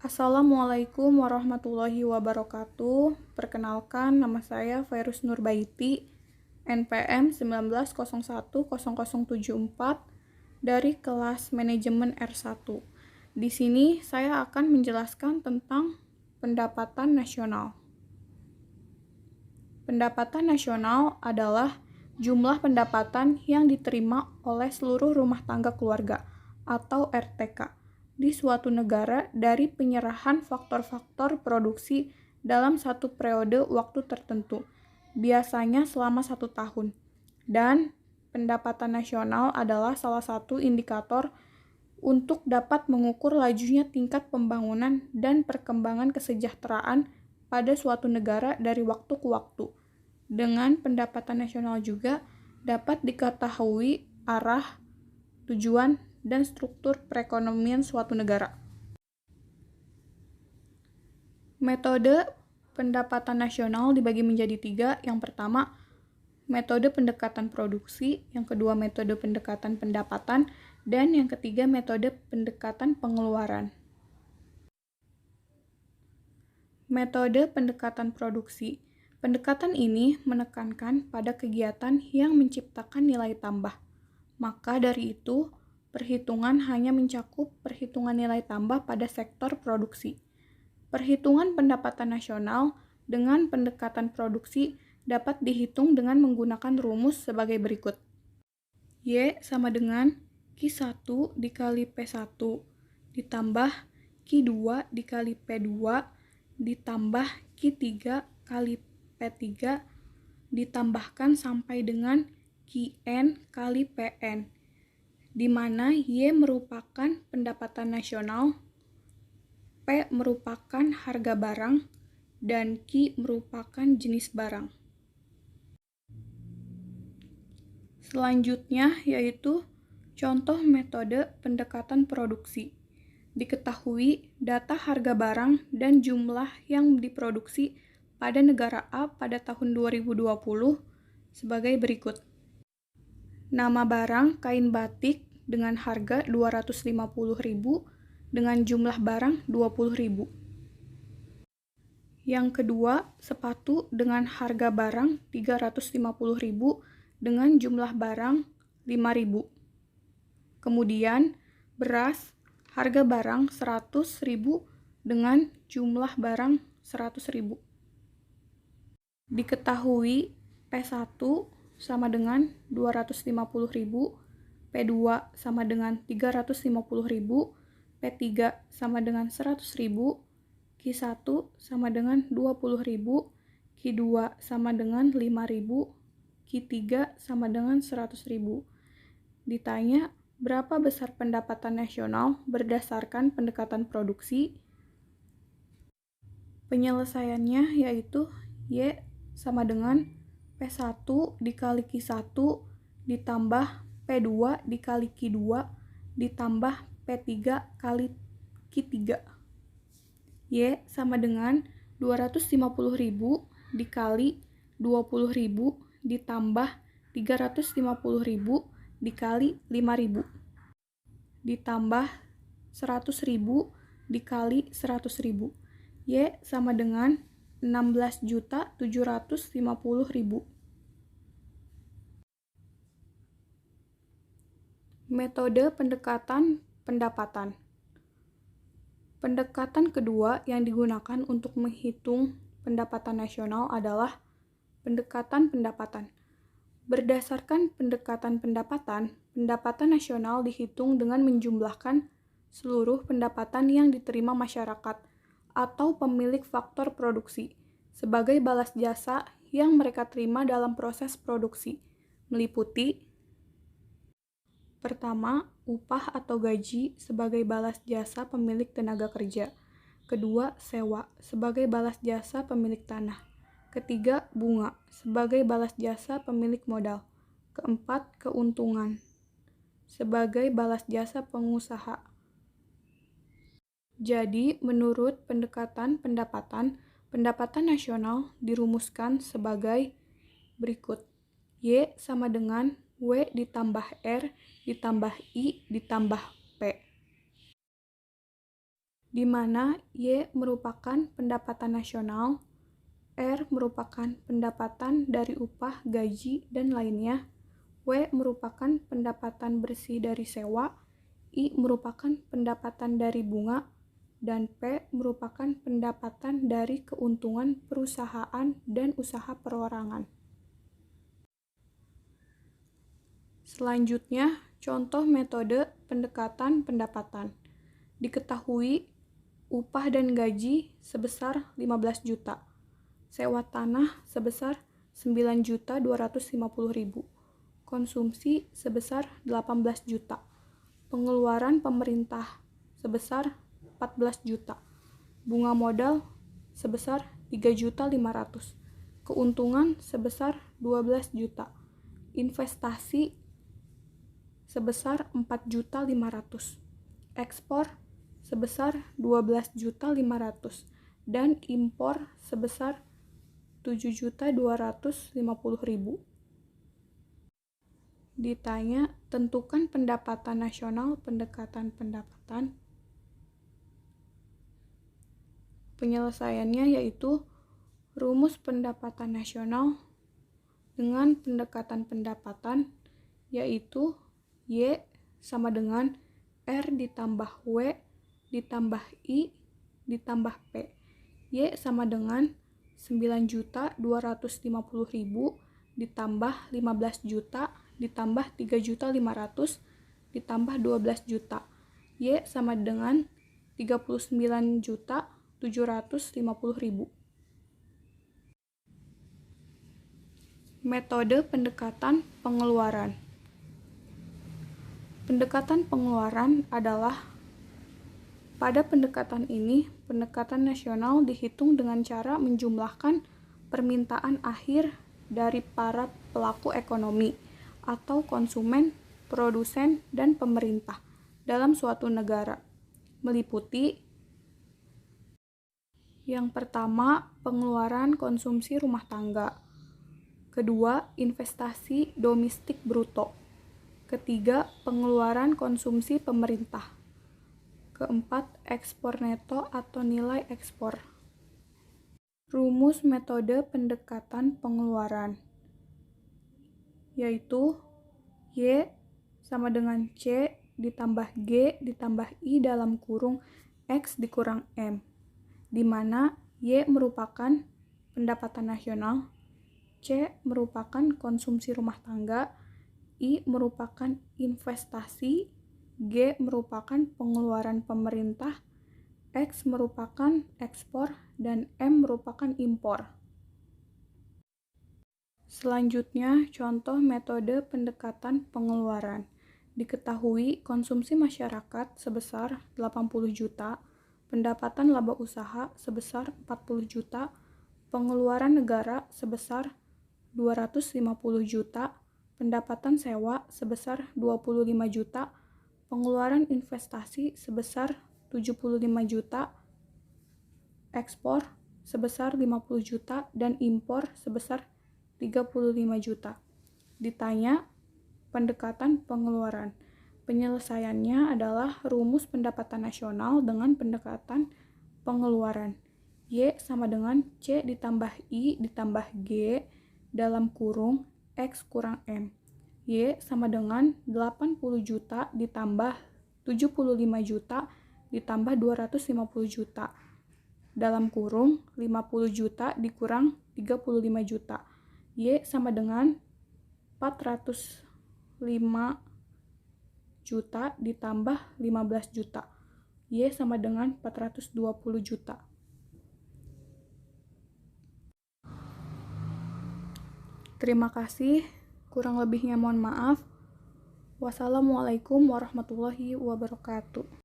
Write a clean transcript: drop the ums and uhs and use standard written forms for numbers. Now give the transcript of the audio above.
Assalamualaikum warahmatullahi wabarakatuh. Perkenalkan, nama saya Fairuz Nurbaiti, NPM 19010074 dari kelas Manajemen R1. Di sini saya akan menjelaskan tentang pendapatan nasional. Pendapatan nasional adalah jumlah pendapatan yang diterima oleh seluruh rumah tangga keluarga atau RTK di suatu negara dari penyerahan faktor-faktor produksi dalam satu periode waktu tertentu, biasanya selama 1 tahun. Dan pendapatan nasional adalah salah satu indikator untuk dapat mengukur lajunya tingkat pembangunan dan perkembangan kesejahteraan pada suatu negara dari waktu ke waktu. Dengan pendapatan nasional juga dapat diketahui arah, tujuan, dan struktur perekonomian suatu negara. Metode pendapatan nasional dibagi menjadi 3. Yang pertama, metode pendekatan produksi. Yang kedua, metode pendekatan pendapatan. Dan yang ketiga, metode pendekatan pengeluaran. Metode pendekatan produksi. Pendekatan ini menekankan pada kegiatan yang menciptakan nilai tambah. Maka dari itu, perhitungan hanya mencakup perhitungan nilai tambah pada sektor produksi. Perhitungan pendapatan nasional dengan pendekatan produksi dapat dihitung dengan menggunakan rumus sebagai berikut. Y sama dengan Q1 dikali P1 ditambah Q2 dikali P2 ditambah Q3 kali P3 ditambahkan sampai dengan Qn kali Pn, di mana Y merupakan pendapatan nasional, P merupakan harga barang, dan Q merupakan jenis barang. Selanjutnya yaitu contoh metode pendekatan produksi. Diketahui data harga barang dan jumlah yang diproduksi pada negara A pada tahun 2020 sebagai berikut. Nama barang kain batik dengan harga 250.000 dengan jumlah barang 20.000. Yang kedua, sepatu dengan harga barang 350.000 dengan jumlah barang 5.000. Kemudian, beras harga barang 100.000 dengan jumlah barang 100.000. Diketahui P1 sama dengan 250.000, P2 sama dengan 350.000, P3 sama dengan 100.000, Q1 sama dengan 20.000, Q2 sama dengan 5.000, Q3 sama dengan 100.000. Ditanya berapa besar pendapatan nasional berdasarkan pendekatan produksi? Penyelesaiannya yaitu Y sama dengan P1 dikali Q1 ditambah P2 dikali Q2 ditambah P3 kali Q3. Y sama dengan 250.000 dikali 20.000 ditambah 350.000 dikali 5.000 ditambah 100.000 dikali 100.000. Y sama dengan 16.750.000. Metode pendekatan pendapatan. Pendekatan kedua yang digunakan untuk menghitung pendapatan nasional adalah pendekatan pendapatan. Berdasarkan pendekatan pendapatan, pendapatan nasional dihitung dengan menjumlahkan seluruh pendapatan yang diterima masyarakat atau pemilik faktor produksi sebagai balas jasa yang mereka terima dalam proses produksi, meliputi pertama, upah atau gaji sebagai balas jasa pemilik tenaga kerja. Kedua, sewa sebagai balas jasa pemilik tanah. Ketiga, bunga sebagai balas jasa pemilik modal. Keempat, keuntungan sebagai balas jasa pengusaha. Jadi, menurut pendekatan pendapatan, pendapatan nasional dirumuskan sebagai berikut. Y sama dengan W ditambah R ditambah I ditambah P. di mana Y merupakan pendapatan nasional, R merupakan pendapatan dari upah, gaji, dan lainnya, W merupakan pendapatan bersih dari sewa, I merupakan pendapatan dari bunga, dan P merupakan pendapatan dari keuntungan perusahaan dan usaha perorangan. Selanjutnya, contoh metode pendekatan pendapatan. Diketahui upah dan gaji sebesar 15 juta. Sewa tanah sebesar 9.250.000. Konsumsi sebesar 18 juta. Pengeluaran pemerintah sebesar 14 juta. Bunga modal sebesar 3.500.000. Keuntungan sebesar 12 juta. Investasi sebesar 4.500.000. Ekspor sebesar 12.500.000 dan impor sebesar 7.250.000. Ditanya, tentukan pendapatan nasional pendekatan pendapatan. Penyelesaiannya yaitu rumus pendapatan nasional dengan pendekatan pendapatan yaitu Y sama dengan R ditambah W ditambah I ditambah P. Y sama dengan 9.250.000 ditambah 15 juta ditambah 3.500.000 ditambah 12 juta. Y sama dengan 39.750.000. Metode pendekatan pengeluaran. Pendekatan pengeluaran adalah pada pendekatan ini, pendekatan nasional dihitung dengan cara menjumlahkan permintaan akhir dari para pelaku ekonomi atau konsumen, produsen, dan pemerintah dalam suatu negara, meliputi yang pertama, pengeluaran konsumsi rumah tangga. Kedua, investasi domestik bruto. Ketiga, pengeluaran konsumsi pemerintah. Keempat, ekspor neto atau nilai ekspor. Rumus metode pendekatan pengeluaran yaitu Y sama dengan C ditambah G ditambah I dalam kurung X dikurang M, di mana Y merupakan pendapatan nasional, C merupakan konsumsi rumah tangga, I merupakan investasi, G merupakan pengeluaran pemerintah, X merupakan ekspor, dan M merupakan impor. Selanjutnya, contoh metode pendekatan pengeluaran. Diketahui konsumsi masyarakat sebesar 80 juta, pendapatan laba usaha sebesar 40 juta, pengeluaran negara sebesar 250 juta, pendapatan sewa sebesar 25 juta, pengeluaran investasi sebesar 75 juta, ekspor sebesar 50 juta, dan impor sebesar 35 juta. Ditanya, pendekatan pengeluaran. Penyelesaiannya adalah rumus pendapatan nasional dengan pendekatan pengeluaran. Y sama dengan C ditambah I ditambah G dalam kurung X kurang M. Y sama dengan 80 juta ditambah 75 juta ditambah 250 juta dalam kurung 50 juta dikurang 35 juta. Y sama dengan 405 juta ditambah 15 juta. Y sama dengan 420 juta. Terima kasih. Kurang lebihnya mohon maaf. Wassalamualaikum warahmatullahi wabarakatuh.